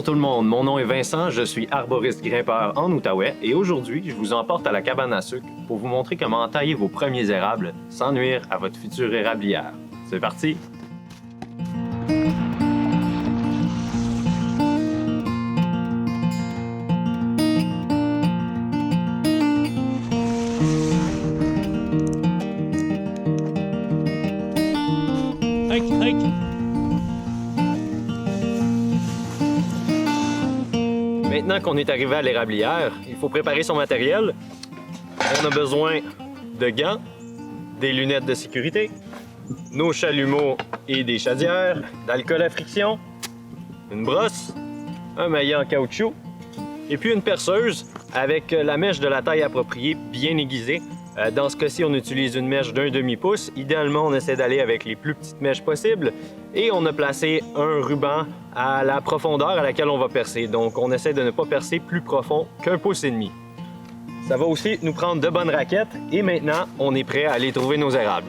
tout le monde, mon nom est Vincent, je suis arboriste grimpeur en Outaouais et aujourd'hui, je vous emporte à la cabane à sucre pour vous montrer comment tailler vos premiers érables sans nuire à votre future érablière. C'est parti! Maintenant qu'on est arrivé à l'érablière, il faut préparer son matériel. On a besoin de gants, des lunettes de sécurité, nos chalumeaux et des chaudières, d'alcool à friction, une brosse, un maillet en caoutchouc et puis une perceuse avec la mèche de la taille appropriée bien aiguisée. Dans ce cas-ci, on utilise une mèche d'un demi-pouce. Idéalement, on essaie d'aller avec les plus petites mèches possibles. Et on a placé un ruban à la profondeur à laquelle on va percer. Donc, on essaie de ne pas percer plus profond qu'1,5 pouce. Ça va aussi nous prendre de bonnes raquettes. Et maintenant, on est prêt à aller trouver nos érables.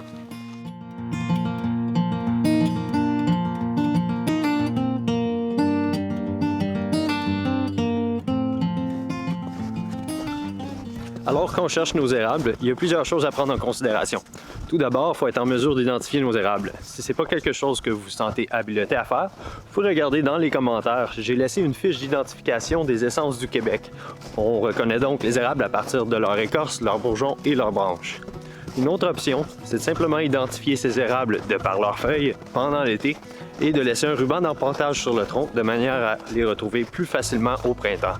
Alors, quand on cherche nos érables, il y a plusieurs choses à prendre en considération. Tout d'abord, il faut être en mesure d'identifier nos érables. Si ce n'est pas quelque chose que vous vous sentez habilité à faire, vous pouvez regarder dans les commentaires. J'ai laissé une fiche d'identification des essences du Québec. On reconnaît donc les érables à partir de leur écorce, leurs bourgeons et leurs branches. Une autre option, c'est de simplement identifier ces érables de par leurs feuilles pendant l'été et de laisser un ruban d'emportage sur le tronc de manière à les retrouver plus facilement au printemps.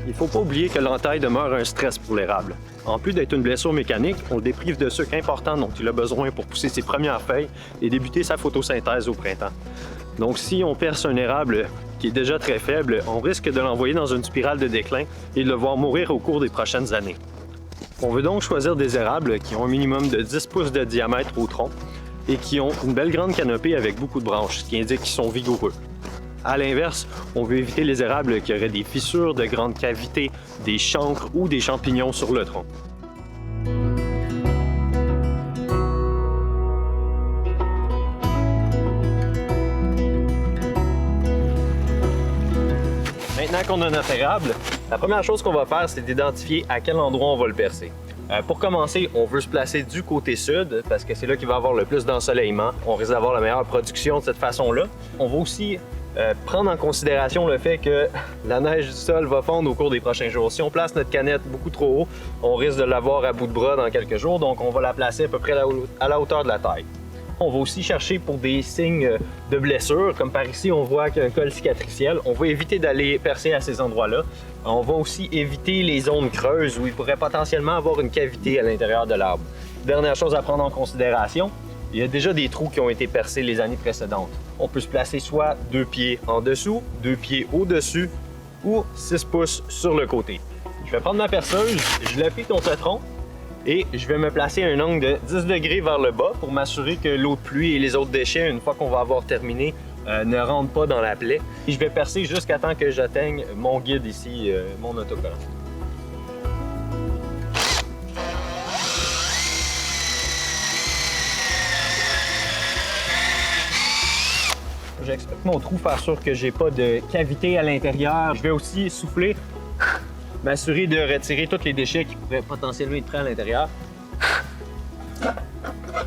Il ne faut pas oublier que l'entaille demeure un stress pour l'érable. En plus d'être une blessure mécanique, on le déprive de sucre important dont il a besoin pour pousser ses premières feuilles et débuter sa photosynthèse au printemps. Donc si on perce un érable qui est déjà très faible, on risque de l'envoyer dans une spirale de déclin et de le voir mourir au cours des prochaines années. On veut donc choisir des érables qui ont un minimum de 10 pouces de diamètre au tronc et qui ont une belle grande canopée avec beaucoup de branches, ce qui indique qu'ils sont vigoureux. À l'inverse, on veut éviter les érables qui auraient des fissures, de grandes cavités, des chancres ou des champignons sur le tronc. Maintenant qu'on a notre érable, la première chose qu'on va faire, c'est d'identifier à quel endroit on va le percer. Pour commencer, on veut se placer du côté sud parce que c'est là qu'il va y avoir le plus d'ensoleillement. On risque d'avoir la meilleure production de cette façon-là. On va aussi prendre en considération le fait que la neige du sol va fondre au cours des prochains jours. Si on place notre canette beaucoup trop haut, on risque de l'avoir à bout de bras dans quelques jours, donc on va la placer à peu près à la hauteur de la taille. On va aussi chercher pour des signes de blessure, comme par ici on voit qu'il y a un col cicatriciel. On va éviter d'aller percer à ces endroits-là. On va aussi éviter les zones creuses où il pourrait potentiellement avoir une cavité à l'intérieur de l'arbre. Dernière chose à prendre en considération, il y a déjà des trous qui ont été percés les années précédentes. On peut se placer soit 2 pieds en dessous, 2 pieds au-dessus ou 6 pouces sur le côté. Je vais prendre ma perceuse, je l'appuie contre le tronc et je vais me placer à un angle de 10 degrés vers le bas pour m'assurer que l'eau de pluie et les autres déchets, une fois qu'on va avoir terminé, ne rentrent pas dans la plaie. Et je vais percer jusqu'à temps que j'atteigne mon guide ici, mon autocollant. J'expecte mon trou, faire sûr que j'ai pas de cavité à l'intérieur. Je vais aussi souffler, m'assurer de retirer tous les déchets qui pourraient potentiellement être prêts à l'intérieur.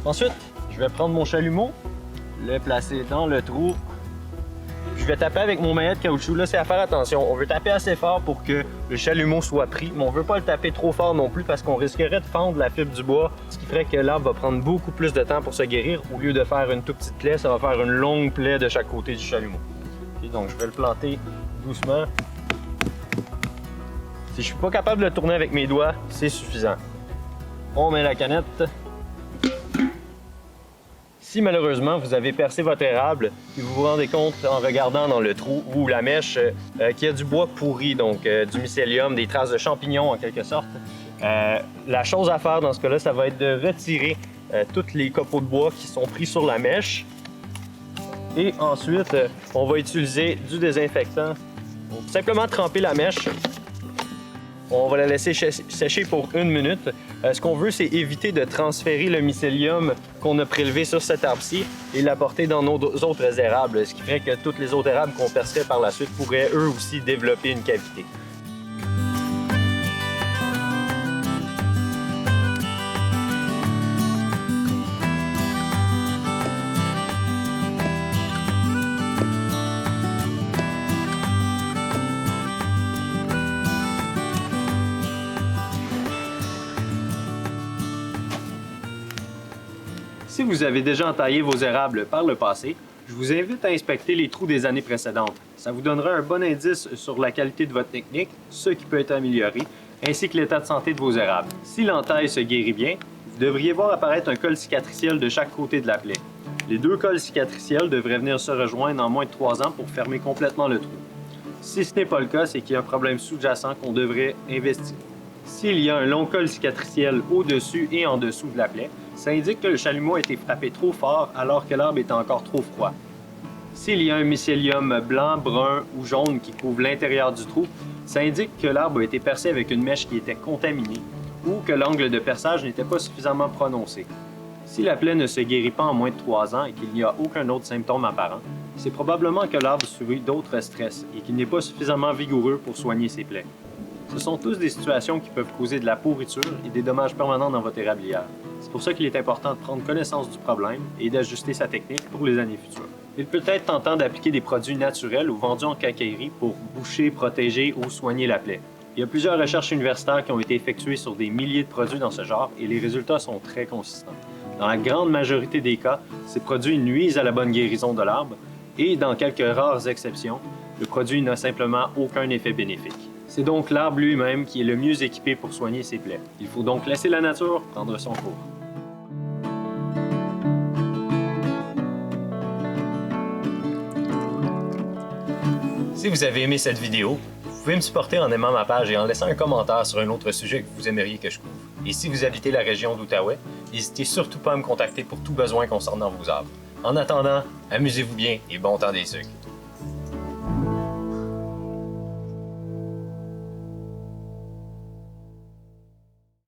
Ensuite, je vais prendre mon chalumeau, le placer dans le trou. Je vais taper avec mon maillet de caoutchouc. Là, c'est à faire attention. On veut taper assez fort pour que le chalumeau soit pris, mais on veut pas le taper trop fort non plus parce qu'on risquerait de fendre la fibre du bois, ce qui ferait que l'arbre va prendre beaucoup plus de temps pour se guérir. Au lieu de faire une toute petite plaie, ça va faire une longue plaie de chaque côté du chalumeau. Okay, donc, je vais le planter doucement. Si je suis pas capable de le tourner avec mes doigts, c'est suffisant. On met la canette. Si malheureusement vous avez percé votre érable et vous vous rendez compte en regardant dans le trou ou la mèche qu'il y a du bois pourri, donc du mycélium, des traces de champignons en quelque sorte, la chose à faire dans ce cas-là, ça va être de retirer tous les copeaux de bois qui sont pris sur la mèche. Et ensuite, on va utiliser du désinfectant. Donc, simplement tremper la mèche. On va la laisser sécher pour 1 minute. Ce qu'on veut, c'est éviter de transférer le mycélium qu'on a prélevé sur cet arbre-ci et l'apporter dans nos autres érables, ce qui ferait que toutes les autres érables qu'on percerait par la suite pourraient eux aussi développer une cavité. Si vous avez déjà entaillé vos érables par le passé, je vous invite à inspecter les trous des années précédentes. Ça vous donnera un bon indice sur la qualité de votre technique, ce qui peut être amélioré, ainsi que l'état de santé de vos érables. Si l'entaille se guérit bien, vous devriez voir apparaître un col cicatriciel de chaque côté de la plaie. Les 2 cols cicatriciels devraient venir se rejoindre en moins de 3 ans pour fermer complètement le trou. Si ce n'est pas le cas, c'est qu'il y a un problème sous-jacent qu'on devrait investiguer. S'il y a un long col cicatriciel au-dessus et en dessous de la plaie, ça indique que le chalumeau a été frappé trop fort alors que l'arbre est encore trop froid. S'il y a un mycélium blanc, brun ou jaune qui couvre l'intérieur du trou, ça indique que l'arbre a été percé avec une mèche qui était contaminée ou que l'angle de perçage n'était pas suffisamment prononcé. Si la plaie ne se guérit pas en moins de 3 ans et qu'il n'y a aucun autre symptôme apparent, c'est probablement que l'arbre subit d'autres stress et qu'il n'est pas suffisamment vigoureux pour soigner ses plaies. Ce sont tous des situations qui peuvent causer de la pourriture et des dommages permanents dans votre érablière. C'est pour ça qu'il est important de prendre connaissance du problème et d'ajuster sa technique pour les années futures. Il peut être tentant d'appliquer des produits naturels ou vendus en quincaillerie pour boucher, protéger ou soigner la plaie. Il y a plusieurs recherches universitaires qui ont été effectuées sur des milliers de produits dans ce genre et les résultats sont très consistants. Dans la grande majorité des cas, ces produits nuisent à la bonne guérison de l'arbre et, dans quelques rares exceptions, le produit n'a simplement aucun effet bénéfique. C'est donc l'arbre lui-même qui est le mieux équipé pour soigner ses plaies. Il faut donc laisser la nature prendre son cours. Si vous avez aimé cette vidéo, vous pouvez me supporter en aimant ma page et en laissant un commentaire sur un autre sujet que vous aimeriez que je couvre. Et si vous habitez la région d'Outaouais, n'hésitez surtout pas à me contacter pour tout besoin concernant vos arbres. En attendant, amusez-vous bien et bon temps des sucres!